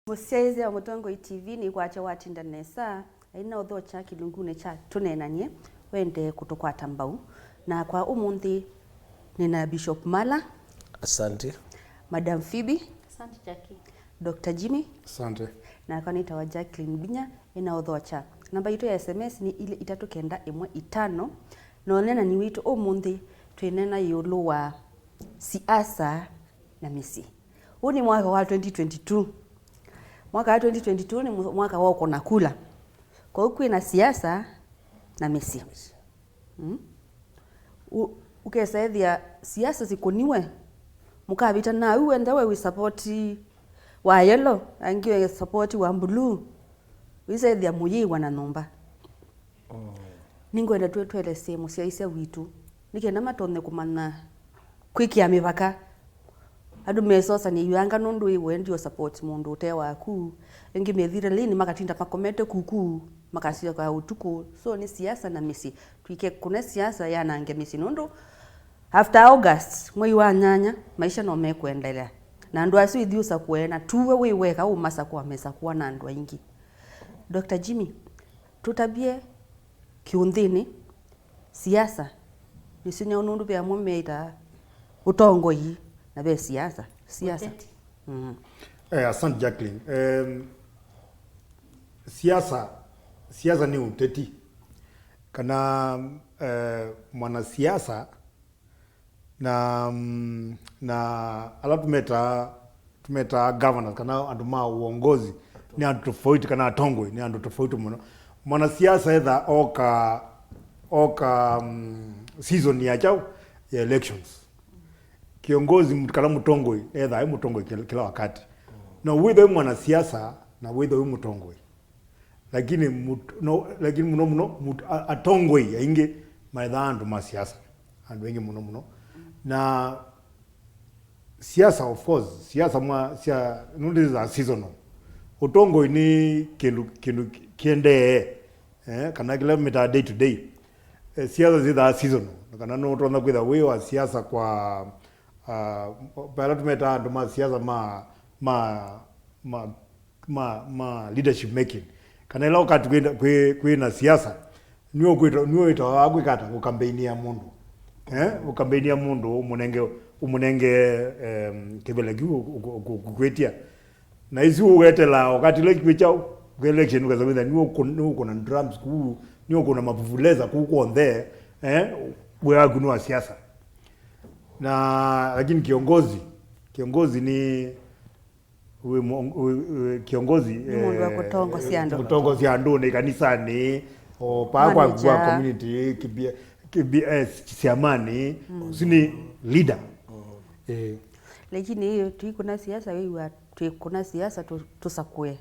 Musezi wa Mutongo TV ni kwacha watinda nesa aina odho cha kilungune cha Tuneenanie wende kutokwa tambau na kwa umunthi nina Bishop Mala. Asante. Madam Phoebe. Asante Jackie. Dr. Jimmy. Asante. Na kwa nita wa Jacqueline Binya ina odho cha. Namba yetu ya SMS ni ile 395 na onena ni wito umunthi twenena yolo wa Siasa na Misyi. Huu ni mwaka wa 2022. Mwaka wa 2022 ni mwaka wao kona kula. Kwa hiyo kuna siasa na Misyi. Ukesaidhia siasa zikoniwe. Mukabita na uende we support wa yellow, angiwe support wa blue. Wisaidhia muyi wana nomba. Ningo enda twele semu siasa witu. Nikenda matone kumana kwikia mipaka. Adu mesosa ni yuanga nundu iwe ndio support mundu utewa ku engi methire lini makatinda makomete kuku makasio kwa utuku. So ni siasa na Misyi tuike kuna siasa ya nange Misyi nundu after August mwezi wa nyanya maisha no mekuendelea na ndo asu ithiusa kuena tuwe wiweka umasa kwa mesa kwa na ndo ingi. Dr. Jimmy tutabie kiundhini siasa nisinya nundu bya mumeita utongo hii na be siasa. Asante Jacqueline. Siasa ni uteti. Kana mwana siasa na ala tumeta governors kana anduma uongozi ni andu tofauti kana atongwe ni andu tofauti muno. Mwana siasa either oka season ya chao ya elections. Kiongozi mtukala mutongoi either ai mutongoi kila wakati na wewe mwana siasa na wewe mutongoi lakini muno atongoi ainge maidhandu ma siasa andu wengi muno na siasa of course siasa nundi za seasonal utongoi ni kindu kiende kana kila meta day to day siasa zida seasonal kana no tonda kwitha wewe siasa kwa para tumeta andu ma siasa ma leadership making kana ila wakati kwina siasa niyo ita agwikata ukambeinia mundu ukambeinia mundu umunenge kebele kwetia na hizi ugetela wakati ile kwichao election ukazawida niyo kuna drums niyo kuna mapuvuleza kuonde wewe kunua siasa na lakini kiongozi ni kiongozi mundu wa kutongo siandu ni kanisani o kwa community kisiamani sini leader lakini hiyo tuikuna siasa wewe tuikuna siasa tusakue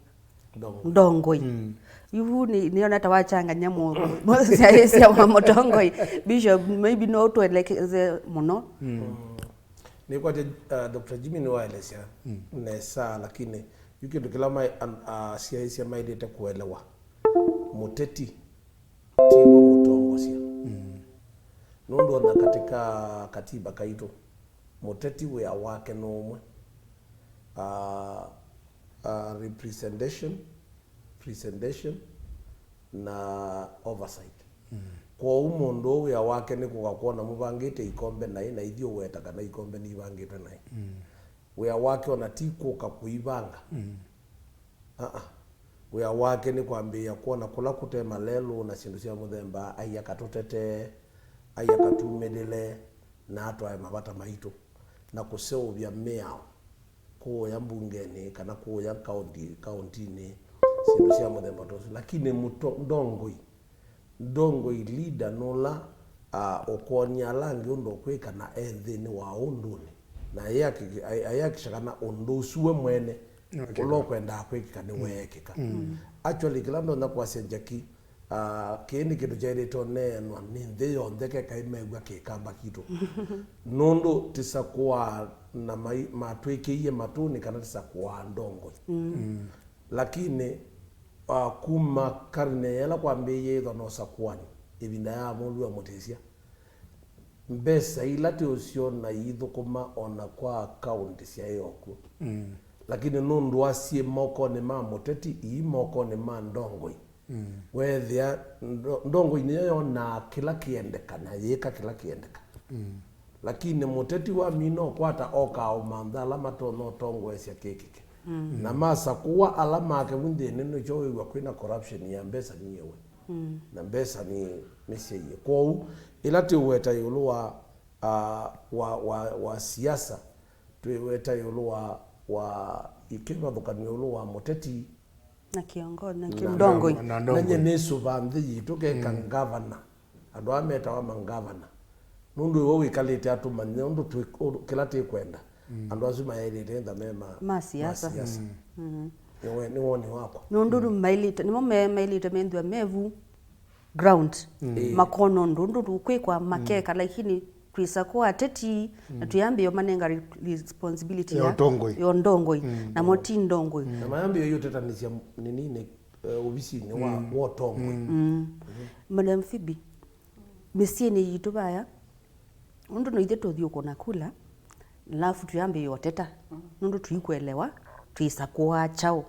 ndongoi yuhu niona tawachanganya mu siasa wa mutongoi Bishop maybe no to elekeze muno ni kwa Dr. Jimmy ni waelezea nesa lakini yukindu kila mai siasa maidete kuelewa muteti tiwa mutongo sia nundu na katika katiba kaito muteti we awake no umwe presentation na oversight kwa umundu we awake ni kugakuona mubangite ikombe nai na ithio weta kana ikombe ni ibangite nai we awake ona tikuka kuibanga we awake ni kwambia kuona kula kutema lelo na sindu cia muthemba aya katutete aya katumedele na atwa mabata maito na kuseuvya meao kuya mbungeni kana kuya county ni sindu cia muthemba tosu lakini ndongoi leader nola okonya langi undo kwika na ethini wa unduni na ayakishakana undusuwe mwene ulo kwenda kwika ni wekika actually kila ndo na kwa senjaki kini kitu chairito neno ni nthi yonthe kaimegwa kikamba kitu nundu tisakuwa na matwikiie matuni kana tisakuwa ndongo lakini kuma karne yela kwambiye thono sakwani ibinda ya mundu wa mutesia mbesa ilati usio na ithukuma ona kwa account cia yoku lakini nundu asie moko ni ma muteti i moko ni ma ndongoi wethia ndongoi ni yo na kila kiendeka na yeka kila kiendeka lakini muteti wa mino kwata oka o mandala matono tongwe cia kikike na masa kuwa alama ke munde neno jowe wa kwina corruption ya mbesa niyewe na mbesa ni Misyi kwa ilati weta yulu wa siasa tuweta yulu wa ikiwa thukani yulu wa muteti na kiongozi na kimdongoi na nesu bamthi tuke kan governor andu ameta wa mangavana nundu wo wikalite atumanye nundu kilate kwenda andu azuma yelite nda mema siasa ni woni wako nundu mailite nimo mailite mendwa mevu ground makono nundu kwikwa makeka lakini twisa kwa teti na tuyambe yo manenga responsibility ya ndongoi na moti ndongoi na mayambe yo tetanisia nini obisi ni wa wotongoi Madam Phoebe Misyi ni yitubaya nundu no ithe tuthio kona kula lafu tuyambe yo teta nundu tuikuelewa twisa kwa chao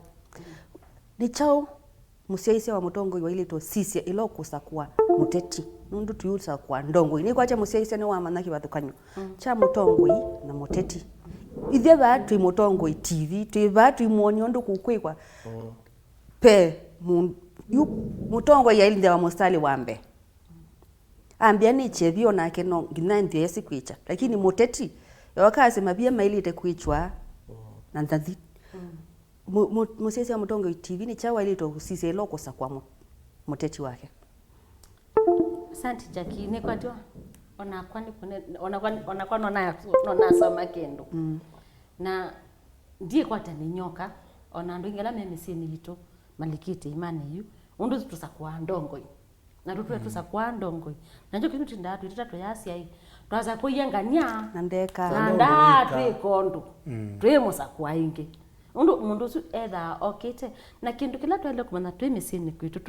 ni chao musiaise wa mutongoi wa ile to sisi ilo kusakwa muteti nundu tuyusa kwa ndongoi ni kwacha musiaise ni wa manaki bathukanyo cha mutongoi na muteti ithe ba twi mutongoi TV twi ba twi muonyo ndu kukwikwa pe mutongoi ya ile wa mustali wambe ambia ni chevio na keno ngina ndiye sikwicha lakini muteti wakase mabia mailite kwichwa na ndathi musiaise wa mutongoi TV ni chawa ile to sisi ilo kusakwa muteti wake. Asante Jackie ni kwa dio ona kwa nona soma kendo na ndiye kwa tani nyoka ona ndo ingela Misyi ni hito malikite imani yu undu tusakwa ndongoi na tutu tusakwa ndongoi na njo kintu ndatu itatu yasi ai twaza kuyengania na ndeka na ndatu ikondo twemusakwa ingi undu mundu su etha okite na kindu kila twele kumana twi Misyi ni kwitu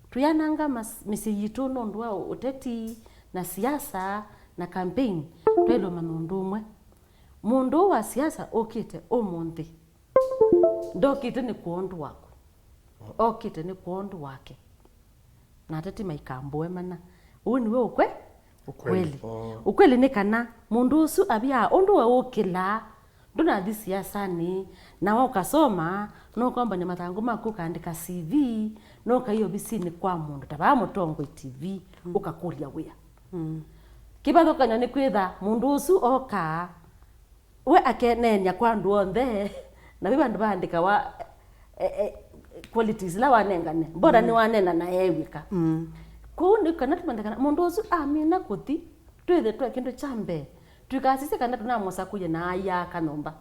tuyananga Misyi yitu nundu wa uteti na siasa na campaign twelo manundu umwe mundu wa siasa okite omonthi ndokite ni kuondu wako okite ni kuondu wake na tati maikambwe mana uni we ukweli ukweli ni kana mundu usu abia undu wa ukila nduna thi siasa ni na wa ukasoma no kwamba ni matangu maku kaandika CV no ka hiyo bisini kwa mundu taba mutongoi TV ukakulia wia kibatho kanya ni kwitha mundu usu oka we akenenya kwa ndu onthe na biba ndu bandika wa qualities la wanengane bora ni wanena na yewika kundi kana tumandikana mundu usu amina kuthi twithe twa kindu chambe tukasise kana tunamosa kuye na aya kanomba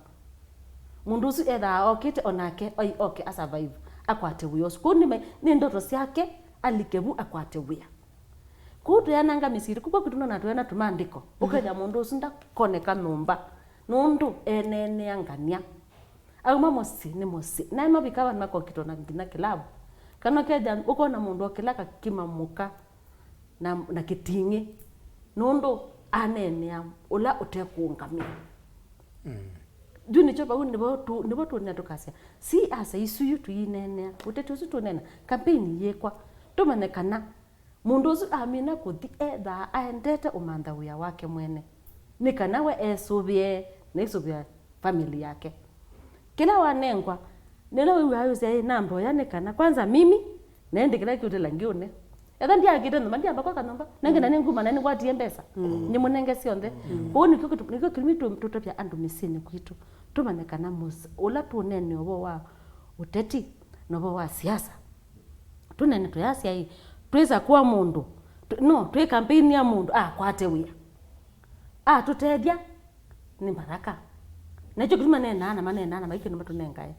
mundu usu etha okite onake oi okay a survive akwate wiyo kundi ni ndoto ciake alikebu akwate wiya kutu yananga Misyi kuko kutuno na twena tumandiko ukenya mundu usu ndakoneka nomba nundu enene angania au mamosi ni mosi na mabikawa nako kitona ngina kilabu kana keja uko na mundu okilaka kimamuka na kitingi nundu anene ula utekungamia juni choba nibo tu natokasia si asa isuyu tu inene utetu su tu nena campaign yekwa tumanekana mundu usu amina kuthi etha aendete umantha wia wake mwene nikana we esubie na isubia family yake kila wanengwa neno wewe hayuze nambo yanekana kwanza mimi nende kila kitu langione etha ndia gide no mandia bakwa kanomba nange na nguma nani kwatie mbesa ni munenge sionde kuoni niko kilimitu tutopya andu Misyi ni kwitu tumanekana musa ula tunene obo wa uteti nobo wa siasa tunene tuyasi ai tweza kuwa mundu no twe campaign ya mundu kwate wia tutedia ni baraka nacho kituma nena maiki no tunengae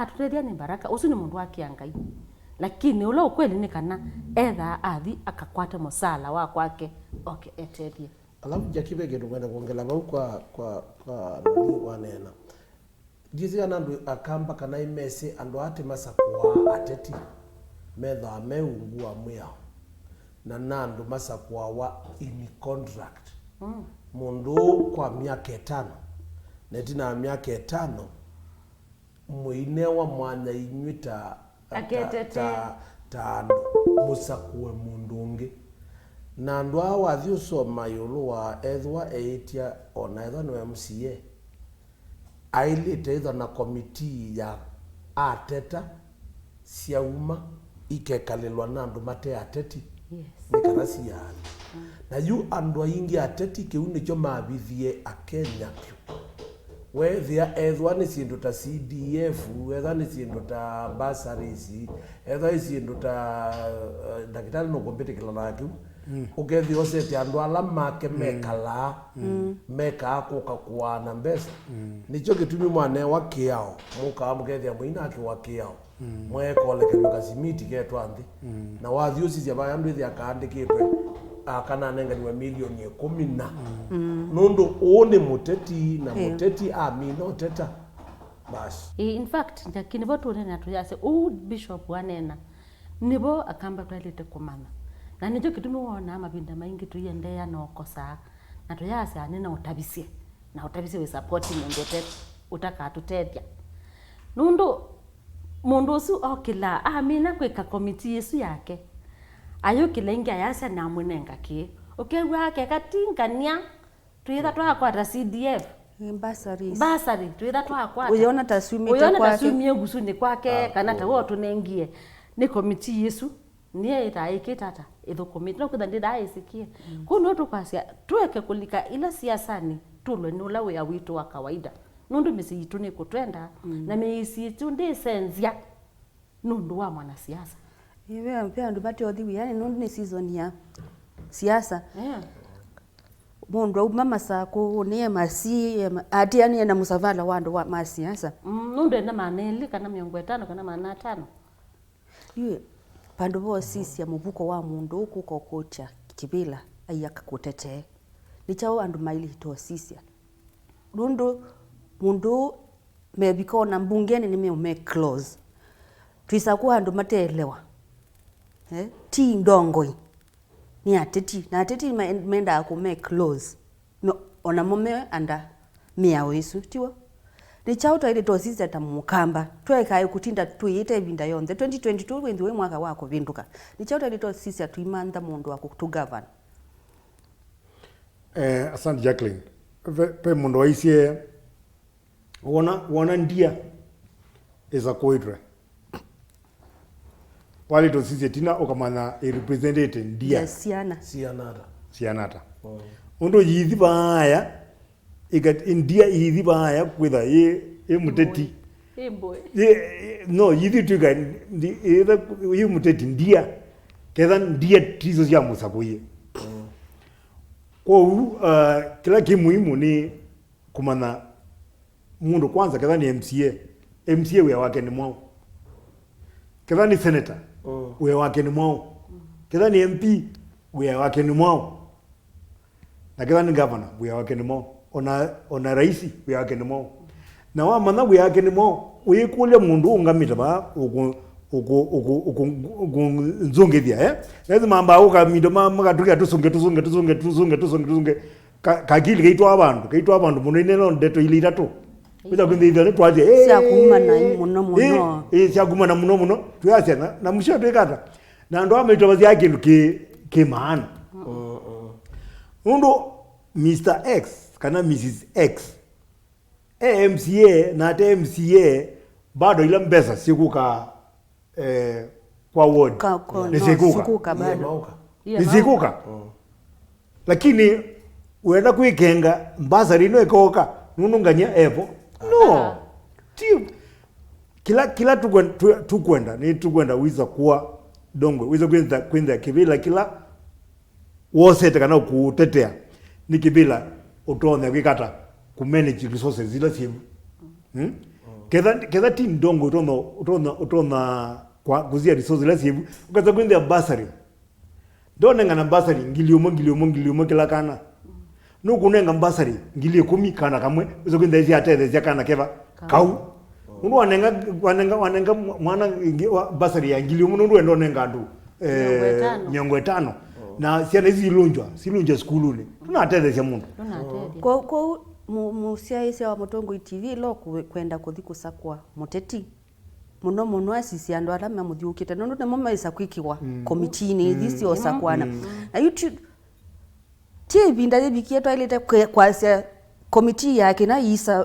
tutedia ni baraka usu ni mundu wake angai lakini ula ukweli ni kana etha athi akakwate musala wa kwake okay etedia alafu Jackie gendo kwenda kuongela bau kwa nani wanena gizi anandu akamba kana imesi andu ati masakwa ateti metha meungua mwia na nandu masakwa wa in contract mundu kwa miaka 5 netina miaka 5 muine wa mwanya inyuta ta musakue mundu ungi na andu a wathi usoma yulu wa ethwa eitia ona ethwa no MCA ailite ithwa na komiti ya ateta cia uma ikekalilwa na andu mate ateti nikana ciani na yu andu aingi ateti kiu nicho mabithie akenya pyu wethia ethwa ni cindu ta CDF wethwa ni cindu ta bursaries ethwa ni cindu ta ndagitari no kompetikila na kiu ugethi osete andu ala make mekala meka kuka kuana mbesa nicho gitumi mwane wa kiao muka mugethia muina akiwa kiao mwekolekanywa kasimiti ketwa nthi na wathi ucicia ba andu ithi akaandikitwe kana nenganywa milioni 10 nundu une muteti na muteti amino teta bas in fact njakini botu nena tuyase bishop wanena nibo akamba twalite kumana na nicho kitumi wona mabinda maingi tuyendea no kosa na tuyase anena utabisie na utabisie we supporting ndote utakatutetia nundu mundu usu okila amina kwika komiti yesu yake ayo kilenga yasa na munenga ki ukegwa ke katingania tuitha twakwata CDF basari tuitha twakwata uyona tasumie gusuni kwake kana tawo tunengie ni komiti yesu nie itaikitata itho komiti no kutha ndida isikie kuno tukwasia tuweke kulika ila siasani tulwe nula we witu wa kawaida nundu misi yitu ni kutwenda na misi yitu ndi senzia nundu wa mwana siasa yewe mpya ndu bati odhi yani nundu ni season ya siasa mundu mama sako ni masi ati yani na musavala wandu wa masiasa nundu na maneli kana 50 kana 5 yue pandu bo sisi ya mubuko wa mundu uku kokocha kibila ayaka kutete nichao andu maili to sisi mundu mebiko na mbungeni ni me close twisakuwa andu mateelewa ti ndongoi ni ateti na ateti menda ku make close no ona mume anda mia wesu tiwa ni chauta ile to sisi atamukamba tweka kutinda tuite vinda yonze 2022 wendi we mwaka wako vinduka ni chauta ile to sisi atuimanda mundu wa kutu govern asante Jacqueline pe mundu waisie wona ndia eza koidre wale to sisi tina okamana representate ndia yes, sianata undo yithi baya igat india yithi baya kwitha ye muteti boy no yithi tuga ndi ye muteti ndia ketha ndia tizo cia musakuye kwa kila kimuhimu ni kumana mundu kwanza ketha ni MCA we wake ni mwao ketha ni senator we wake ni mwao ketha ni MP we wake ni mwao na ketha ni governor we wake ni mwao ona raisi we wake ni mwao na wa mana we wake ni mwao we kule mundu ungamita ba uku nzongethia lazima amba ukamito magatuka tusunge kakili kaitwa abantu muno ineno ndeto ile itatu bila kwindithia twaje sia kuma na muno sia kuma na muno tuyase na musho twekata na ndo amaitwa bazi yake ke maana undo Mr X kana Mrs X MCA na MCA bado ile mbesa sikuka kwa ward nisikuka bado nisikuka lakini uenda kuikenga mbasa rino ikoka nununganya evo no tio kila tukwenda ni tukwenda wiza kuwa dongwe wiza kwenda kibila kila wose kana kutetea ni kibila utone kwikata ku manage resources zile simu kedha team dongo utona kwa kuzia resources zile simu ukaza kwenda basari ndonenga na basari ngiliomo kila kana nukunenga basari ngilio 10 kana kamwe uzokwenda hizi atete kana keva kau mundu wanenga mwana basari ya ngilio mundu ndonenga ndu 5 na siana hizi silunjwa skuluni tunatete cia mundu ko musiaisia wa Mutongoi TV lo kwenda kuthi kusakwa muteti muno asisi andu ala mamuthiukite nondu nimo maisa kwikiwa komitini thisi osakwana na YouTube TV ndaye bikie toilete kwasia komiti yake na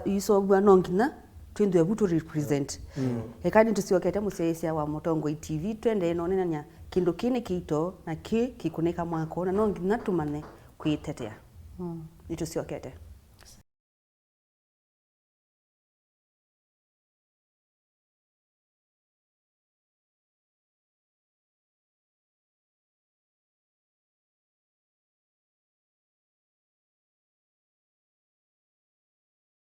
iso bwana ngina twende buto represent ekadi tusiokete musiaisia wa Mutongoi TV twende nonenya kindu kini kito na kikuneka mwako na no ngina tumane kwitetea nitusiokete